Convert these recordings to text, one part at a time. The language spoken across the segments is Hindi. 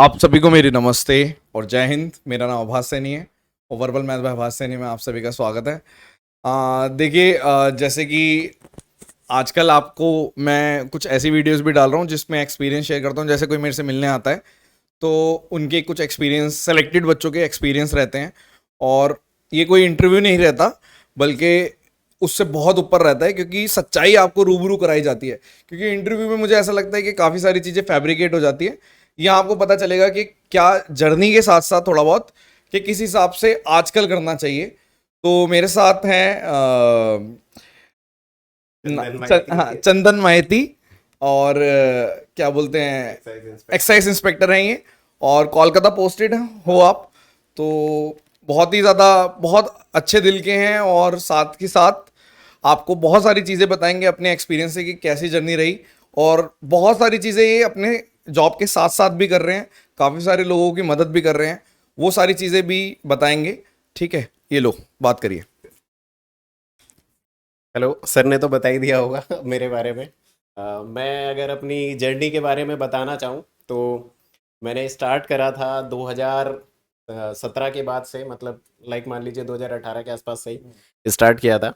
आप सभी को मेरी नमस्ते और जय हिंद। मेरा नाम आभास सैनी है और वर्बल मैथ बाय आभास सैनी में आप सभी का स्वागत है। देखिए, जैसे कि आजकल आपको मैं कुछ ऐसी वीडियोस भी डाल रहा हूँ जिसमें एक्सपीरियंस शेयर करता हूँ। जैसे कोई मेरे से मिलने आता है तो उनके कुछ एक्सपीरियंस, सेलेक्टेड बच्चों के एक्सपीरियंस रहते हैं, और ये कोई इंटरव्यू नहीं रहता बल्कि उससे बहुत ऊपर रहता है, क्योंकि सच्चाई आपको रूबरू कराई जाती है। क्योंकि इंटरव्यू में मुझे ऐसा लगता है कि काफ़ी सारी चीज़ें फैब्रिकेट हो जाती है। यहाँ आपको पता चलेगा कि क्या जर्नी के साथ साथ थोड़ा बहुत कि किस हिसाब से आजकल करना चाहिए। तो मेरे साथ हैं हाँ, चंदन माहेती, और क्या बोलते हैं, एक्साइज इंस्पेक्टर हैं ये, और कोलकाता पोस्टेड हो आप। तो बहुत ही ज़्यादा, बहुत अच्छे दिल के हैं, और साथ ही साथ आपको बहुत सारी चीज़ें बताएंगे अपने एक्सपीरियंस से कि कैसी जर्नी रही। और बहुत सारी चीज़ें ये अपने जॉब के साथ साथ भी कर रहे हैं, काफ़ी सारे लोगों की मदद भी कर रहे हैं, वो सारी चीज़ें भी बताएंगे। ठीक है, ये लो बात करिए। हेलो सर ने तो बता ही दिया होगा मेरे बारे में। मैं अगर अपनी जर्नी के बारे में बताना चाहूँ तो मैंने स्टार्ट करा था 2017 के बाद से, मतलब लाइक मान लीजिए 2018 के आसपास से ही स्टार्ट किया था।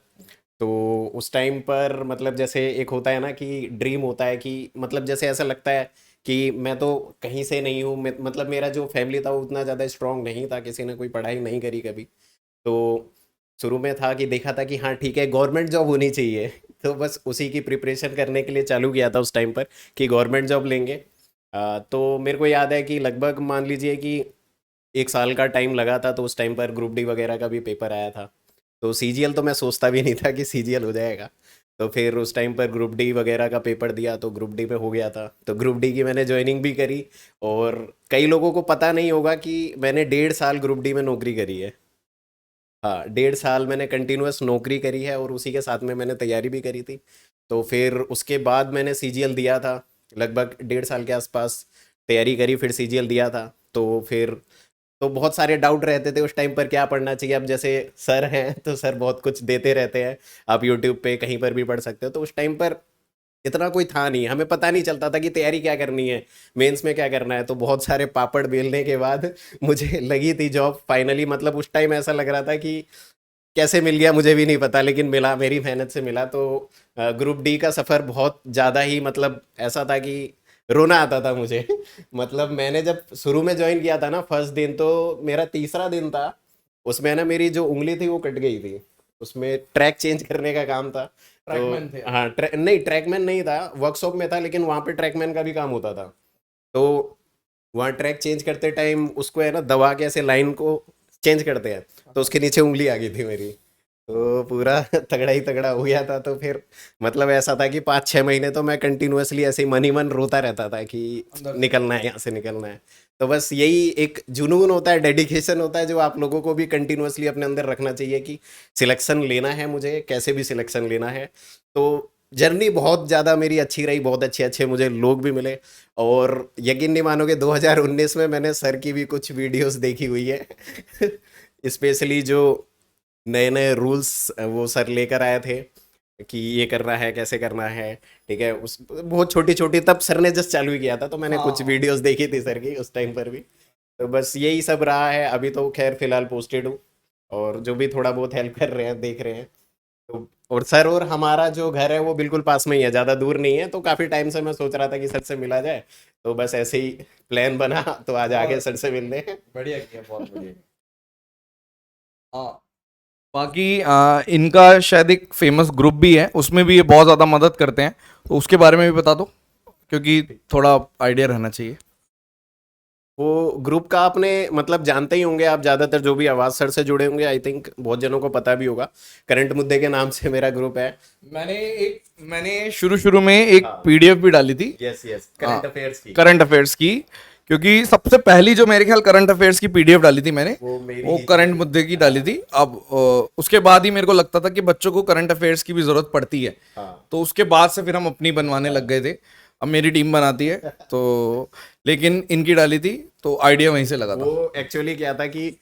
तो उस टाइम पर मतलब जैसे एक होता है ना कि ड्रीम होता है कि मतलब जैसे ऐसा लगता है कि मैं तो कहीं से नहीं हूँ, मतलब मेरा जो फैमिली था वो उतना ज़्यादा स्ट्रांग नहीं था, किसी ने कोई पढ़ाई नहीं करी कभी। तो शुरू में था कि देखा था कि हाँ ठीक है गवर्नमेंट जॉब होनी चाहिए तो बस उसी की प्रिपरेशन करने के लिए चालू किया था उस टाइम पर कि गवर्नमेंट जॉब लेंगे। तो मेरे को याद है कि लगभग मान लीजिए कि 1 साल का टाइम लगा था। तो उस टाइम पर ग्रुप डी वगैरह का भी पेपर आया था। तो सीजीएल तो मैं सोचता भी नहीं था कि सीजीएल हो जाएगा। तो फिर उस टाइम पर ग्रुप डी वगैरह का पेपर दिया तो ग्रुप डी पे हो गया था। तो ग्रुप डी की मैंने ज्वाइनिंग भी करी। और कई लोगों को पता नहीं होगा कि मैंने 1.5 साल ग्रुप डी में नौकरी करी है। हाँ, 1.5 साल मैंने कंटिन्यूअस नौकरी करी है और उसी के साथ में मैंने तैयारी भी करी थी। तो फिर उसके बाद मैंने सीजीएल दिया था। लगभग 1.5 साल के आसपास तैयारी करी, फिर सीजीएल दिया था। तो फिर तो बहुत सारे डाउट रहते थे उस टाइम पर क्या पढ़ना चाहिए। अब जैसे सर हैं तो सर बहुत कुछ देते रहते हैं, आप यूट्यूब पे कहीं पर भी पढ़ सकते हो। तो उस टाइम पर इतना कोई था नहीं, हमें पता नहीं चलता था कि तैयारी क्या करनी है, मेंस में क्या करना है। तो बहुत सारे पापड़ बेलने के बाद मुझे लगी थी जॉब फाइनली। मतलब उस टाइम ऐसा लग रहा था कि कैसे मिल गया मुझे भी नहीं पता, लेकिन मिला, मेरी मेहनत से मिला। तो ग्रुप डी का सफ़र बहुत ज़्यादा ही मतलब ऐसा था कि रोना आता था मुझे मतलब मैंने जब शुरू में ज्वाइन किया था ना, फर्स्ट दिन तो मेरा तीसरा दिन था, उसमें ना मेरी जो उंगली थी वो कट गई थी। उसमें ट्रैक चेंज करने का काम था। तो ट्रैकमैन थे? हाँ, नहीं ट्रैकमैन नहीं था, वर्कशॉप में था, लेकिन वहाँ पे ट्रैकमैन का भी काम होता था। तो वहाँ ट्रैक चेंज करते टाइम उसको है ना दबा के ऐसे लाइन को चेंज करते हैं। तो उसके नीचे उंगली आ गई थी मेरी। तो पूरा तगड़ा ही तगड़ा हो गया था। तो फिर मतलब ऐसा था कि 5-6 महीने तो मैं कंटिन्यूअसली ऐसे ही मन ही मन रोता रहता था कि अंदर से? निकलना है यहाँ से, निकलना है। तो बस यही एक जुनून होता है, डेडिकेशन होता है, जो आप लोगों को भी कंटिन्यूअसली अपने अंदर रखना चाहिए कि सिलेक्शन लेना है मुझे, कैसे भी सिलेक्शन लेना है। तो जर्नी बहुत ज़्यादा मेरी अच्छी रही, बहुत अच्छे अच्छे मुझे लोग भी मिले। और यकीन नहीं मानोगे 2019 में मैंने सर की भी कुछ वीडियोस देखी हुई है स्पेशली जो नए नए रूल्स वो सर लेकर आए थे कि ये करना है, कैसे करना है। ठीक है, उस बहुत छोटी छोटी तब सर ने जस्ट चालू ही किया था, तो मैंने कुछ हाँ। वीडियोस देखी थी सर की उस टाइम पर भी। तो बस यही सब रहा है। अभी तो खैर फिलहाल पोस्टेड हूँ, और जो भी थोड़ा बहुत हेल्प कर रहे हैं देख रहे हैं। तो और सर और हमारा जो घर है वो बिल्कुल पास में ही है, ज़्यादा दूर नहीं है। तो काफ़ी टाइम से मैं सोच रहा था कि सर से मिला जाए, तो बस ऐसे ही प्लान बना तो आज आगे बहुत सर से मिलने। बढ़िया किया, बहुत बढ़िया। हाँ, बाकी इनका शायद एक फेमस ग्रुप भी है, उसमें भी ये बहुत ज़्यादा मदद करते हैं, तो उसके बारे में भी बता दो, क्योंकि थोड़ा आइडिया रहना चाहिए। वो ग्रुप का आपने मतलब जानते ही होंगे आप, ज़्यादातर जो भी आवाज़ सर से जुड़े होंगे, आई थिंक बहुत जनों को पता भी होगा। करंट मुद्दे के नाम से मेरा ग्रुप है। मैंने मैंने शुरू शुरू में एक हाँ, पीडीएफ भी डाली थी। यस यस, हाँ, करंट अफेयर्स की। करंट अफेयर्स की, क्योंकि सबसे पहली जो मेरे ख्याल करंट अफेयर्स की पीडीएफ डाली थी मैंने, वो मेरी वो ही थी। करंट मुद्दे की डाली थी। अब उसके बाद ही मेरे को लगता था कि बच्चों को करंट अफेयर्स की भी ज़रूरत पड़ती है, हाँ तो उसके बाद से फिर हम अपनी बनवाने लग गए थे। अब मेरी टीम बनाती है तो, लेकिन इनकी डाली थी तो आइडिया वहीं से लगा था। वो एक्चुअली क्या था कि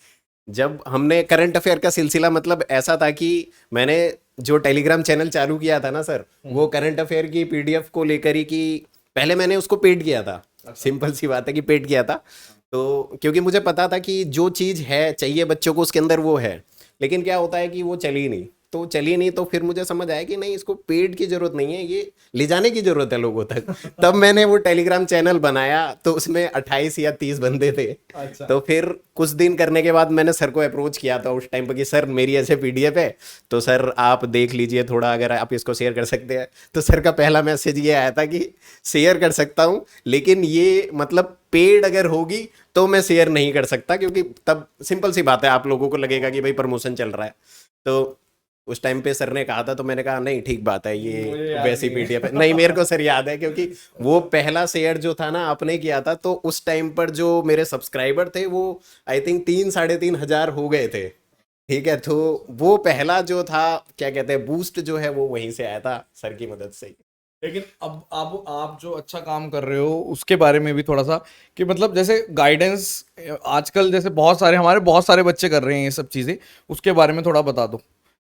जब हमने करंट अफेयर का सिलसिला, मतलब ऐसा था कि मैंने जो टेलीग्राम चैनल चालू किया था ना सर, वो करंट अफेयर की पीडीएफ को लेकर ही कि पहले मैंने उसको पेड किया था। सिंपल सी बात है कि पेट किया था। तो क्योंकि मुझे पता था कि जो चीज़ है चाहिए बच्चों को उसके अंदर वो है, लेकिन क्या होता है कि वो चली नहीं, तो चली नहीं, तो फिर मुझे समझ आया कि नहीं, इसको पेड की जरूरत नहीं है, ये ले जाने की जरूरत है लोगों तक। तब मैंने वो टेलीग्राम चैनल बनाया, तो उसमें 28 या 30 बंदे थे। अच्छा। तो फिर कुछ दिन करने के बाद मैंने सर को अप्रोच किया था उस टाइम पर कि सर मेरी ऐसे पीडीएफ है, तो सर आप देख लीजिए थोड़ा, अगर आप इसको शेयर कर सकते हैं। तो सर का पहला मैसेज ये आया था कि शेयर कर सकता हूँ, लेकिन ये मतलब पेड अगर होगी तो मैं शेयर नहीं कर सकता, क्योंकि तब सिंपल सी बात है आप लोगों को लगेगा कि भाई प्रमोशन चल रहा है। तो उस टाइम पे सर ने कहा था, तो मैंने कहा नहीं ठीक बात है, मुझे ये याद वैसी नहीं है। पीडीएफ है। नहीं, मेरे को सर याद है, क्योंकि वो पहला शेयर जो था ना आपने किया था, तो उस टाइम पर जो मेरे सब्सक्राइबर थे वो आई थिंक 3-3.5 हजार हो गए थे। ठीक है, तो वो पहला जो था, क्या कहते हैं, बूस्ट जो है वो वहीं से आया था, सर की मदद से ही। लेकिन अब आप जो अच्छा काम कर रहे हो उसके बारे में भी थोड़ा सा, कि मतलब जैसे गाइडेंस आजकल जैसे बहुत सारे बच्चे कर रहे हैं ये सब चीज़ें, उसके बारे में थोड़ा बता दो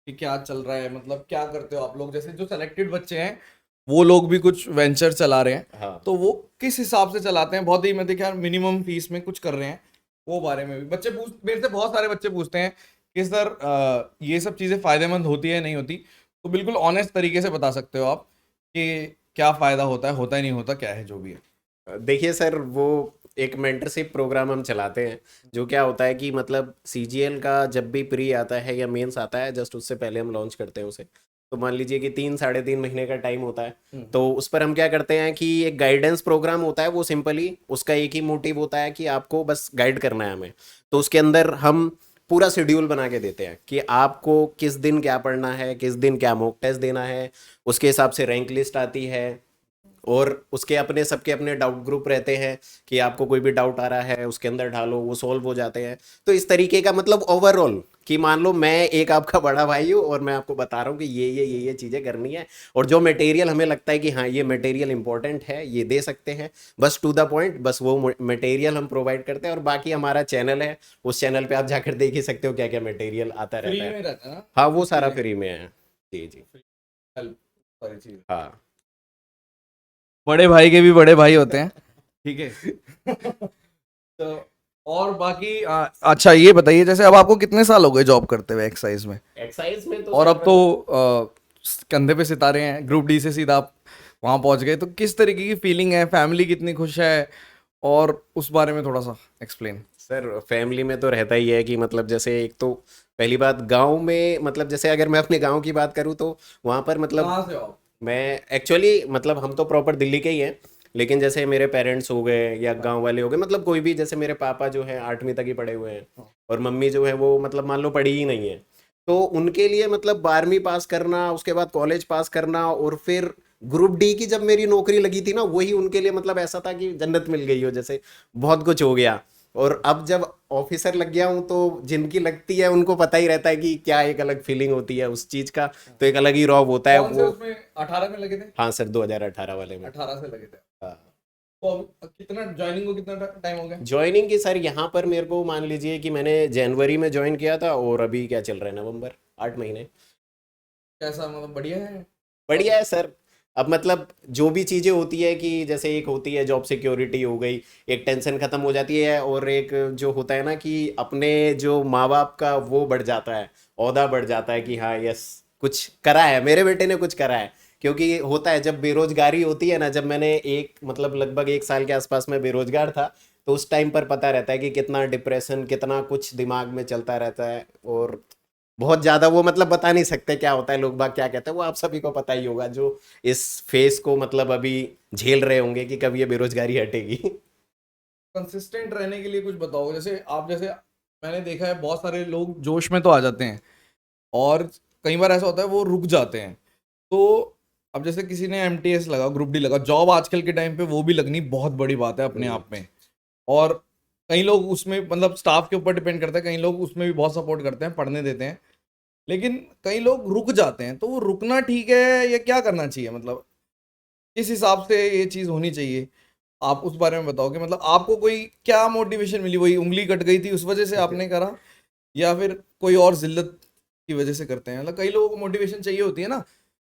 कि क्या चल रहा है, मतलब क्या करते हो आप लोग, जैसे जो सेलेक्टेड बच्चे हैं वो लोग भी कुछ वेंचर चला रहे हैं, हाँ तो वो किस हिसाब से चलाते हैं, बहुत ही मैं देखा मिनिमम फीस में कुछ कर रहे हैं, वो बारे में भी बच्चे पूछ मेरे से बहुत सारे बच्चे पूछते हैं कि सर ये सब चीज़ें फायदेमंद होती है नहीं होती, तो बिल्कुल ऑनेस्ट तरीके से बता सकते हो आप कि क्या फायदा होता है नहीं होता, क्या है जो भी है। देखिए सर, वो एक मेंटरशिप प्रोग्राम हम चलाते हैं, जो क्या होता है कि मतलब सीजीएल का जब भी प्री आता है या मेंस आता है, जस्ट उससे पहले हम लॉन्च करते हैं उसे। तो मान लीजिए कि 3-3.5 महीने का टाइम होता है। तो उस पर हम क्या करते हैं कि एक गाइडेंस प्रोग्राम होता है, वो सिंपली उसका एक ही मोटिव होता है कि आपको बस गाइड करना है हमें। तो उसके अंदर हम पूरा शेड्यूल बना के देते हैं कि आपको किस दिन क्या पढ़ना है, किस दिन क्या मॉक टेस्ट देना है, उसके हिसाब से रैंक लिस्ट आती है, और उसके अपने सबके अपने डाउट ग्रुप रहते हैं कि आपको कोई भी डाउट आ रहा है उसके अंदर डालो, वो सॉल्व हो जाते हैं। तो इस तरीके का मतलब ओवरऑल कि मान लो मैं एक आपका बड़ा भाई हूँ और मैं आपको बता रहा हूँ कि ये चीज़ें करनी है, और जो मटेरियल हमें लगता है कि हाँ ये मटेरियल इंपॉर्टेंट है, ये दे सकते हैं, बस टू द पॉइंट, बस वो मटेरियल हम प्रोवाइड करते हैं। और बाकी हमारा चैनल है, उस चैनल पे आप जाकर देख ही सकते हो क्या क्या मटेरियल आता फ्री रहता है। में रहता है ना हाँ, वो सारा चीज़ें, फ्री में है। जी जी। हेल्प, सारी चीज़ें, हाँ बड़े भाई के भी बड़े भाई होते हैं, ठीक है। तो और बाकी अच्छा ये बताइए, जैसे अब आपको कितने साल हो गए जॉब करते हुए एक्साइज में, एक्साइज में तो और सर अब तो कंधे पे सितारे हैं, ग्रुप डी से सीधा आप वहां पहुंच गए, तो किस तरीके की फीलिंग है, फैमिली कितनी खुश है, और उस बारे में थोड़ा सा एक्सप्लेन। सर फैमिली में तो रहता ही है कि मतलब जैसे एक तो पहली बात गांव में, मतलब जैसे अगर मैं अपने गांव की बात करूं तो वहां पर मतलब कहाँ से हो मैं एक्चुअली मतलब हम तो प्रॉपर दिल्ली के ही हैं, लेकिन जैसे मेरे पेरेंट्स हो गए या गांव वाले हो गए, मतलब कोई भी, जैसे मेरे पापा जो है 8वीं तक ही पढ़े हुए हैं, आप? और मम्मी जो है वो मतलब मान लो पढ़ी ही नहीं है। तो उनके लिए मतलब 12वीं पास करना, उसके बाद कॉलेज पास करना, और फिर ग्रुप डी की जब मेरी नौकरी लगी थी ना, वही उनके लिए मतलब ऐसा था कि जन्नत मिल गई हो जैसे, बहुत कुछ हो गया। और अब जब ऑफिसर लग गया हूं, तो जिनकी लगती है उनको पता ही रहता है कि क्या एक अलग फीलिंग होती है उस चीज का, तो एक अलग ही रॉब होता है कौन से वो। उसमें 18 में लगे थे? हाँ सर, 2018 वाले में। 18 से लगे थे। हाँ। तो अब कितना ज्वाइनिंग को कितना टाइम हो गया? ज्वाइनिंग की सर यहाँ पर मेरे को मान लीजिए कि मैंने जनवरी में ज्वाइन किया था, और अभी क्या चल रहा है, नवंबर, 8 महीने। कैसा, मतलब बढ़िया है बढ़िया जॉब? है सर। अब मतलब जो भी चीज़ें होती है कि जैसे एक होती है जॉब सिक्योरिटी हो गई, एक टेंशन खत्म हो जाती है, और एक जो होता है ना कि अपने जो माँ बाप का वो बढ़ जाता है, ओहदा बढ़ जाता है कि हाँ यस, कुछ करा है, मेरे बेटे ने कुछ करा है। क्योंकि होता है जब बेरोजगारी होती है ना, जब मैंने एक मतलब लगभग 1 साल के आसपास में बेरोजगार था, तो उस टाइम पर पता रहता है कि कितना डिप्रेशन, कितना कुछ दिमाग में चलता रहता है, और बहुत ज्यादा वो मतलब बता नहीं सकते क्या होता है, लोग बाग क्या कहते हैं, वो आप सभी को पता ही होगा जो इस फेस को मतलब अभी झेल रहे होंगे कि कब ये बेरोजगारी हटेगी। कंसिस्टेंट रहने के लिए कुछ बताओ, जैसे आप, जैसे मैंने देखा है बहुत सारे लोग जोश में तो आ जाते हैं, और कई बार ऐसा होता है वो रुक जाते हैं। तो अब जैसे किसी ने एमटीएस लगा, ग्रुप डी लगा, जॉब आजकल के टाइम पे वो भी लगनी बहुत बड़ी बात है अपने आप में, और कई लोग उसमें मतलब स्टाफ के ऊपर डिपेंड करता है, कई लोग उसमें भी बहुत सपोर्ट करते हैं, पढ़ने देते हैं, लेकिन कई लोग रुक जाते हैं, तो वो रुकना ठीक है या क्या करना चाहिए, मतलब किस हिसाब से ये चीज़ होनी चाहिए, आप उस बारे में बताओ कि मतलब आपको कोई क्या मोटिवेशन मिली, वही उंगली कट गई थी उस वजह से आपने करा, या फिर कोई और जिल्लत की वजह से करते हैं, मतलब कई लोगों को मोटिवेशन चाहिए होती है ना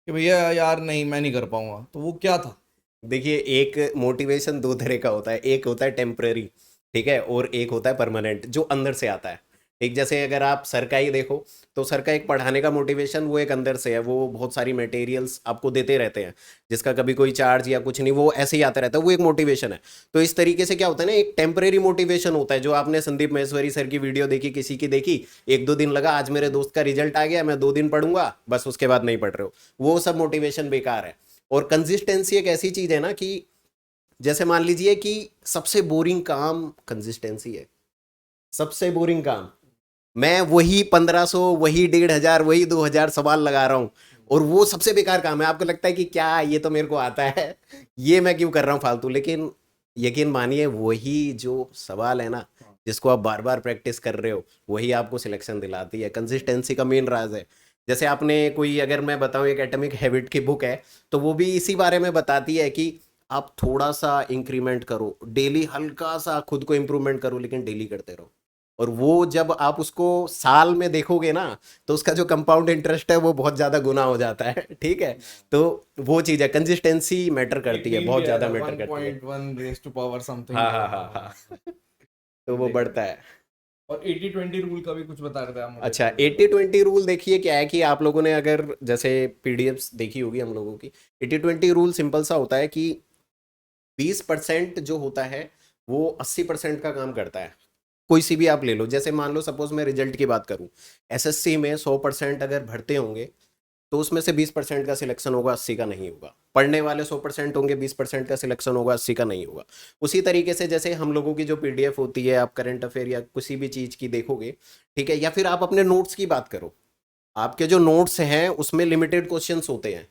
कि भैया यार नहीं मैं नहीं कर पाऊंगा, तो वो क्या था? देखिए, एक मोटिवेशन दो तरह का होता है, एक होता है टेम्पररी, ठीक है, और एक होता है परमानेंट, जो अंदर से आता है। ठीक, जैसे अगर आप सर का ही देखो, तो सर का एक पढ़ाने का मोटिवेशन वो एक अंदर से है, वो बहुत सारी मटेरियल्स आपको देते रहते हैं, जिसका कभी कोई चार्ज या कुछ नहीं, वो ऐसे ही आता रहता है, वो एक मोटिवेशन है। तो इस तरीके से क्या होता है ना, एक टेम्परेरी मोटिवेशन होता है, जो आपने संदीप महेश्वरी सर की वीडियो देखी, किसी की देखी, 1-2 दिन लगा, आज मेरे दोस्त का रिजल्ट आ गया, मैं 2 दिन पढ़ूंगा, बस उसके बाद नहीं पढ़ रहे हो, वो सब मोटिवेशन बेकार है। और कंसिस्टेंसी एक ऐसी चीज है ना कि जैसे मान लीजिए कि सबसे बोरिंग काम कंसिस्टेंसी है, सबसे बोरिंग काम। मैं वही 1500, वही 1500, वही 2000 सवाल लगा रहा हूं, और वो सबसे बेकार काम है। आपको लगता है कि क्या ये तो मेरे को आता है, ये मैं क्यों कर रहा हूँ फालतू, लेकिन यकीन मानिए वही जो सवाल है ना, जिसको आप बार बार प्रैक्टिस कर रहे हो, वही आपको सिलेक्शन दिलाती है। कंसिस्टेंसी का मेन राज है। जैसे आपने कोई, अगर मैं बताऊं, एक एटॉमिक हैबिट की बुक है, तो वो भी इसी बारे में बताती है कि आप थोड़ा सा इंक्रीमेंट करो डेली, हल्का सा खुद को इंप्रूवमेंट करो, लेकिन डेली करते रहो। और वो जब आप उसको साल में देखोगे ना, तो उसका जो कंपाउंड इंटरेस्ट है वो बहुत ज्यादा गुना हो जाता है। ठीक है, तो वो चीज है, कंसिस्टेंसी मैटर एक करती है, मीम बहुत भी आया ज्यादा था, मैटर करती है। 1.1 रेज टू पावर समथिंग। हाँ हाँ हाँ हाँ, तो वो देखा। बढ़ता है। और 80-20 रूल का भी कुछ बता रहे थे आप मुझे अच्छा, तो। 80-20 रूल देखिए क्या है कि आप लोगों ने अगर जैसे पीडीएफ्स देखी होगी हम लोगों की, 80-20 रूल सिंपल सा होता है कि 20% जो होता है वो 80% का काम करता है। कोई सी भी आप ले लो, जैसे मान लो सपोज मैं रिजल्ट की बात करूं, एसएससी में 100% अगर भरते होंगे, तो उसमें से 20% का सिलेक्शन होगा, 80 का नहीं होगा। पढ़ने वाले 100% होंगे, 20% का सिलेक्शन होगा, 80 का नहीं होगा। उसी तरीके से जैसे हम लोगों की जो पीडीएफ होती है, आप करंट अफेयर या किसी भी चीज की देखोगे, ठीक है, या फिर आप अपने नोट्स की बात करो, आपके जो नोट्स हैं उसमें लिमिटेड क्वेश्चंस होते हैं,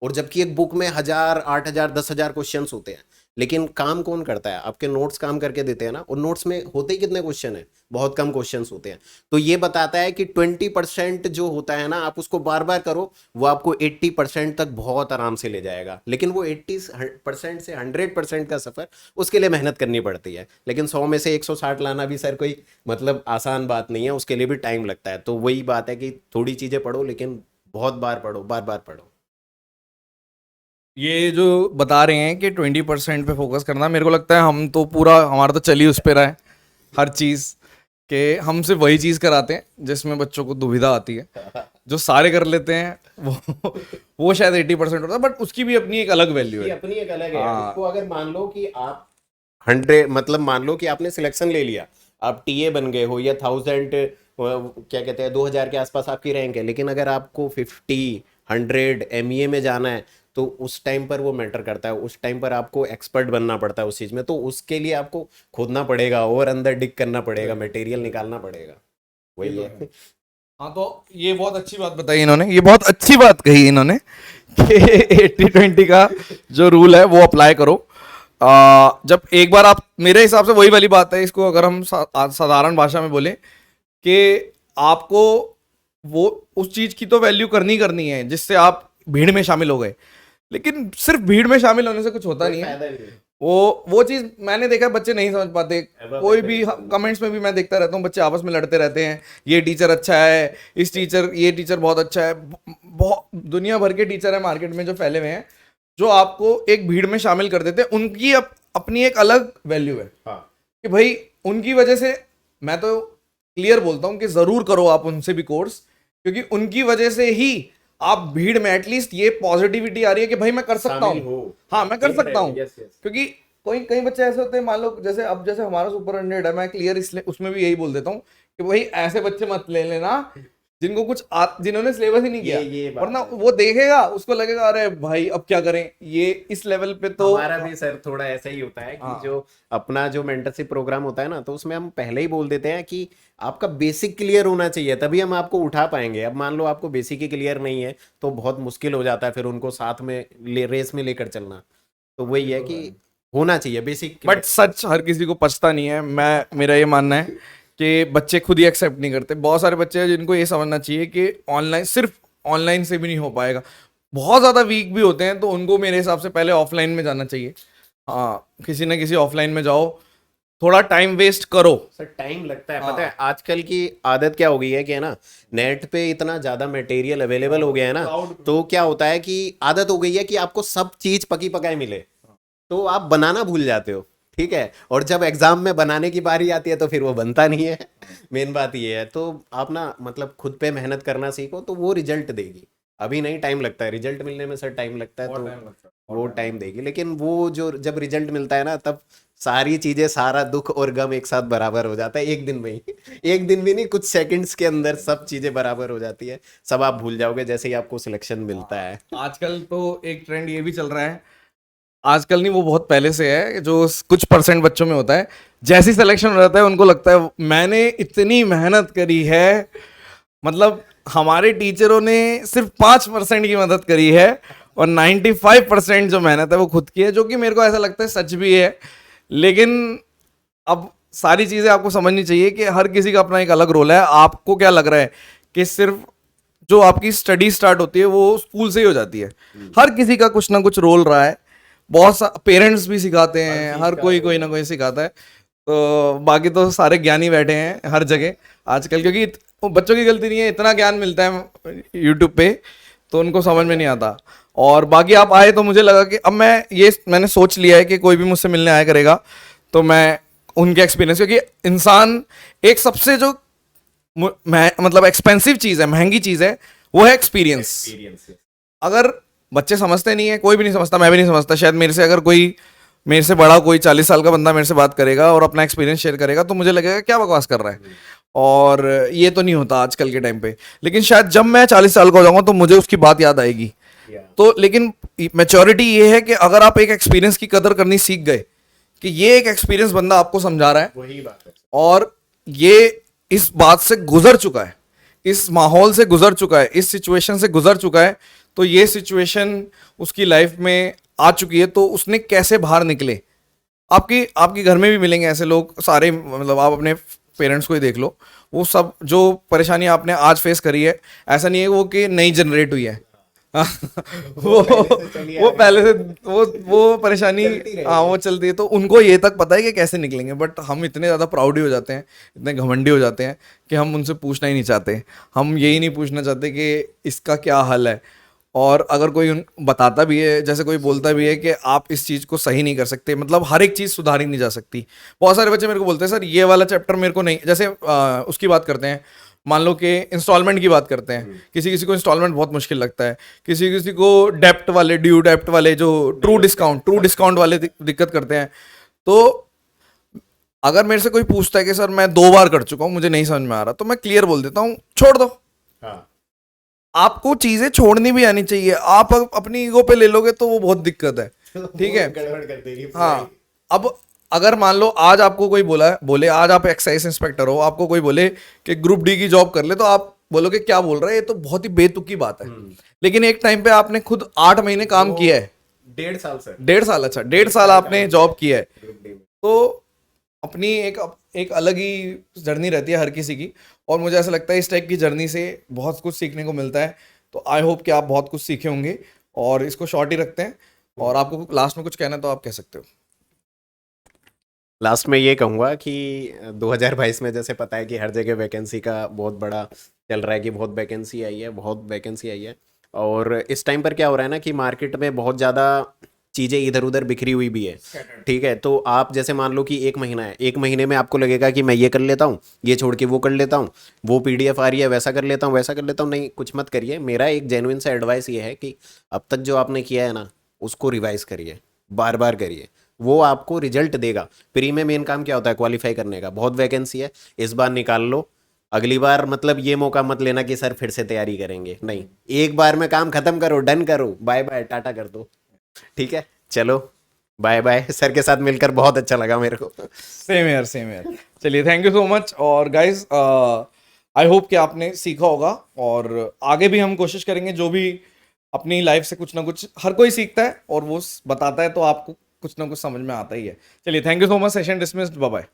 और जबकि एक बुक में 1000, 8000, 10,000 क्वेश्चंस होते हैं। लेकिन काम कौन करता है? आपके नोट्स काम करके देते हैं ना, और नोट्स में होते ही कितने क्वेश्चन है? बहुत कम क्वेश्चंस होते हैं। तो ये बताता है कि 20% जो होता है ना, आप उसको बार बार करो, वो आपको 80% तक बहुत आराम से ले जाएगा। लेकिन वो 80% से 100% का सफर, उसके लिए मेहनत करनी पड़ती है। लेकिन 100 में से 160 लाना भी सर कोई मतलब आसान बात नहीं है, उसके लिए भी टाइम लगता है। तो वही बात है कि थोड़ी चीजें पढ़ो, लेकिन बहुत बार पढ़ो, बार बार पढ़ो। ये जो बता रहे हैं कि 20% पे फोकस करना, मेरे को लगता है हम तो पूरा, हमारा तो चल ही उस पे रहा है हर चीज़, कि हम सिर्फ वही चीज़ कराते हैं जिसमें बच्चों को दुविधा आती है। जो सारे कर लेते हैं वो शायद 80% होता है, बट उसकी भी अपनी एक अलग वैल्यू ये है। अपनी एक अलग है। हाँ। उसको अगर मान लो कि आप 100, मतलब मान लो कि आपने सिलेक्शन ले लिया, आप टीए बन गए हो, या 1000, क्या कहते हैं, 2000 के आसपास आपकी रैंक है, लेकिन अगर आपको 50, 100 एमईए में जाना है, तो उस टाइम पर वो मैटर करता है। उस टाइम पर आपको एक्सपर्ट बनना पड़ता है उस चीज में, तो उसके लिए आपको खोदना पड़ेगा और अंदर डिग करना पड़ेगा, मटेरियल निकालना पड़ेगा। ये वही तो है। है। हाँ, तो ये बहुत अच्छी बात बताई इन्होंने, ये बहुत अच्छी बात कही इन्होंने कि 80-20 का जो रूल है वो अप्लाई करो। जब एक बार आप, मेरे हिसाब से वही वाली बात है, इसको अगर हम साधारण भाषा में बोले कि आपको वो उस चीज की तो वैल्यू करनी करनी है जिससे आप भीड़ में शामिल हो गए, लेकिन सिर्फ भीड़ में शामिल होने से कुछ होता कोई नहीं है। फायदा नहीं है। वो चीज मैंने देखा है, बच्चे नहीं समझ पाते। अब कोई भी कमेंट्स में भी मैं देखता रहता हूँ, बच्चे आपस में लड़ते रहते हैं, ये टीचर अच्छा है, ये टीचर बहुत अच्छा है। बहुत दुनिया भर के टीचर है मार्केट में जो फैले हुए हैं, जो आपको एक भीड़ में शामिल कर देते हैं। उनकी अपनी एक अलग वैल्यू है हाँ, कि भाई उनकी वजह से, मैं तो क्लियर बोलता हूँ कि जरूर करो आप उनसे भी कोर्स, क्योंकि उनकी वजह से ही आप भीड़ में एटलीस्ट ये पॉजिटिविटी आ रही है कि भाई मैं कर सकता शामिल हूँ। हो। हाँ, मैं कर देख रहे सकता हो, हूँ। Yes yes. क्योंकि कोई कई बच्चे ऐसे होते हैं, मान लो जैसे अब जैसे हमारा सुपर 100 है, मैं क्लियर इसलिए उसमें भी यही बोल देता हूँ कि भाई ऐसे बच्चे मत ले लेना जिनको जिन्होंने सिलेबस ही नहीं किया। ये बात वरना है। वो देखेगा, उसको लगेगा अरे भाई अब क्या करें, ये इस लेवल पे तो। हमारा भी सर थोड़ा ऐसा ही होता है कि हाँ, जो अपना जो मेंटरशिप प्रोग्राम होता है ना, तो उसमें हम पहले ही बोल देते हैं कि आपका बेसिक क्लियर होना चाहिए, तभी हम आपको उठा पाएंगे। अब मान लो आपको बेसिक ही क्लियर नहीं है, तो बहुत मुश्किल हो जाता है फिर उनको साथ में रेस में लेकर चलना। तो वही ये है तो कि है। होना चाहिए बेसिक बट सच हर किसी को पछता नहीं है। मेरा ये मानना है कि बच्चे खुद ही एक्सेप्ट नहीं करते। बहुत सारे बच्चे हैं जिनको ये समझना चाहिए कि ऑनलाइन, सिर्फ ऑनलाइन से भी नहीं हो पाएगा। बहुत ज़्यादा वीक भी होते हैं, तो उनको मेरे हिसाब से पहले ऑफलाइन में जाना चाहिए। हाँ, किसी ना किसी ऑफलाइन में जाओ, थोड़ा टाइम वेस्ट करो। सर टाइम लगता है, हाँ, पता है आजकल की आदत क्या हो गई है कि है ना, नेट पे इतना ज्यादा मटेरियल अवेलेबल हो गया है ना, क्लाउड। तो क्या होता है कि आदत हो गई है कि आपको सब चीज पकी पकाई मिले। तो आप बनाना भूल जाते हो, ठीक है। और जब एग्जाम में बनाने की बारी आती है तो फिर वो बनता नहीं है। मेन बात ये है। तो आप ना मतलब खुद पे मेहनत करना सीखो तो वो रिजल्ट देगी। अभी नहीं, टाइम लगता है रिजल्ट मिलने में सर, टाइम लगता है। बहुत तो टाइम लगता है, वो बहुत टाइम टाइम लगता देगी, लेकिन वो जो जब रिजल्ट मिलता है ना, तब सारी चीजें, सारा दुख और गम एक साथ बराबर हो जाता है एक दिन में ही। एक दिन भी नहीं, कुछ सेकंड्स के अंदर सब चीजें बराबर हो जाती है। सब आप भूल जाओगे जैसे ही आपको सिलेक्शन है। मिलता है। आजकल तो एक ट्रेंड ये भी चल रहा है, आजकल नहीं वो बहुत पहले से है, जो कुछ परसेंट बच्चों में होता है, जैसी सिलेक्शन हो जाता है उनको लगता है मैंने इतनी मेहनत करी है, मतलब हमारे टीचरों ने सिर्फ 5% की मदद करी है और 95% जो मेहनत है वो खुद की है, जो कि मेरे को ऐसा लगता है सच भी है। लेकिन अब सारी चीजें आपको समझनी चाहिए कि हर किसी का अपना एक अलग रोल है। आपको क्या लग रहा है कि सिर्फ जो आपकी स्टडी स्टार्ट होती है वो स्कूल से ही हो जाती है? हर किसी का कुछ ना कुछ रोल रहा है, बहुत सा पेरेंट्स भी सिखाते हर हैं, चीज हर का कोई रोल कोई है। ना कोई सिखाता है। तो बाकी तो सारे ज्ञानी बैठे हैं हर जगह आजकल, क्योंकि वो बच्चों की गलती नहीं है, इतना ज्ञान मिलता है यूट्यूब पे, तो उनको समझ में नहीं आता। और बाकी आप आए तो मुझे लगा कि अब मैंने सोच लिया है कि कोई भी मुझसे मिलने आया करेगा तो मैं उनके एक्सपीरियंस, क्योंकि इंसान एक सबसे जो मतलब एक्सपेंसिव चीज़ है, महंगी चीज़ है, वो है एक्सपीरियंस। एक्सपीरियंस। अगर बच्चे समझते नहीं है, कोई भी नहीं समझता, मैं भी नहीं समझता शायद, मेरे से अगर कोई मेरे से बड़ा कोई 40 साल का बंदा मेरे से बात करेगा और अपना एक्सपीरियंस शेयर करेगा तो मुझे लगेगा क्या बकवास कर रहा है। और ये तो नहीं होता आजकल के टाइम पे, लेकिन शायद जब मैं 40 साल का हो जाऊंगा तो मुझे उसकी बात याद आएगी। तो लेकिन मेच्योरिटी ये है कि अगर आप एक एक्सपीरियंस की कदर करनी सीख गए कि ये एक एक्सपीरियंस बंदा आपको समझा रहा है वही बात है। और ये इस बात से गुजर चुका है, इस माहौल से गुजर चुका है, इस सिचुएशन से गुजर चुका है, तो ये सिचुएशन उसकी लाइफ में आ चुकी है, तो उसने कैसे बाहर निकले। आपकी आपके घर में भी मिलेंगे ऐसे लोग सारे, मतलब आप अपने पेरेंट्स को ही देख लो, वो सब जो परेशानी आपने आज फेस करी है, ऐसा नहीं है वो कि नई जनरेट हुई है। वो वो पहले से वो परेशानी, चलती रही हाँ है। वो चलती है, तो उनको ये तक पता है कि कैसे निकलेंगे। बट हम इतने ज़्यादा प्राउड ही हो जाते हैं, इतने घमंडी हो जाते हैं कि हम उनसे पूछना ही नहीं चाहते। हम यही नहीं पूछना चाहते कि इसका क्या हल है। और अगर कोई बताता भी है, जैसे कोई बोलता भी है कि आप इस चीज़ को सही नहीं कर सकते, मतलब हर एक चीज़ सुधारी नहीं जा सकती। बहुत सारे बच्चे मेरे को बोलते हैं सर ये वाला चैप्टर मेरे को नहीं, जैसे उसकी बात करते हैं, मान लो कि इंस्टॉलमेंट की बात करते हैं, किसी किसी को इंस्टॉलमेंट बहुत मुश्किल लगता है, किसी किसी को डेप्ट वाले, ड्यू डेप्ट वाले, जो ट्रू डिस्काउंट वाले दिक्कत करते हैं। तो अगर मेरे से कोई पूछता है कि सर मैं 2 बार कर चुका हूँ मुझे नहीं समझ में आ रहा, तो मैं क्लियर बोल देता हूँ छोड़ दो। हाँ। आपको चीजें छोड़नी भी आनी चाहिए, आप अपनी ईगो पे ले लोगे तो वो बहुत दिक्कत है, ठीक वो है। गड़बड़ कर देगी पूरा ही। हाँ, अब अगर मान लो आज आपको कोई बोले आज आप एक्साइज इंस्पेक्टर हो, आपको कोई बोले कि ग्रुप डी की जॉब कर ले, तो आप बोलोगे क्या बोल रहा है, ये तो बहुत ही बेतुकी बात है। लेकिन एक टाइम पे आपने खुद 8 महीने काम किया है, 1.5 साल सर। 1.5 साल, अच्छा 1.5 साल आपने जॉब किया है, ग्रुप डी में। तो अपनी एक एक अलग ही जर्नी रहती है हर किसी की। और मुझे ऐसा लगता है इस टाइप की जर्नी से बहुत कुछ सीखने को मिलता है। तो आई होप कि आप बहुत कुछ सीखे होंगे, और इसको शॉर्ट ही रखते हैं। और आपको लास्ट में कुछ कहना है तो आप कह सकते हो। लास्ट में ये कहूँगा कि 2022 में जैसे पता है कि हर जगह वैकेंसी का बहुत बड़ा चल रहा है कि बहुत वैकेंसी आई है, बहुत वैकेंसी आई है। और इस टाइम पर क्या हो रहा है ना कि मार्केट में बहुत ज़्यादा चीज़ें इधर उधर बिखरी हुई भी है, ठीक है। तो आप जैसे मान लो कि 1 महीना है, 1 महीने में आपको लगेगा कि मैं ये कर लेता हूँ, ये छोड़ के वो कर लेता हूँ, वो पीडीएफ आ रही है वैसा कर लेता हूँ, वैसा कर लेता हूँ। नहीं, कुछ मत करिए। मेरा एक जेन्युइन सा एडवाइस ये है कि अब तक जो आपने किया है ना, उसको रिवाइज करिए, बार बार करिए, वो आपको रिजल्ट देगा। प्री में मेन काम क्या होता है? क्वालिफाई करने का। बहुत वैकेंसी है, इस बार निकाल लो, अगली बार मतलब ये मौका मत लेना कि सर फिर से तैयारी करेंगे। नहीं, एक बार में काम खत्म करो, डन करो, बाय बाय, टाटा कर दो, ठीक है। चलो बाय बाय। सर के साथ मिलकर बहुत अच्छा लगा मेरे को। सेम यार, सेम यार। चलिए, थैंक यू सो मच। और गाइस, आई होप कि आपने सीखा होगा, और आगे भी हम कोशिश करेंगे, जो भी अपनी लाइफ से कुछ ना कुछ हर कोई सीखता है और वो बताता है, तो आपको कुछ ना कुछ समझ में आता ही है। चलिए, thank you so much. Session dismissed, bye bye.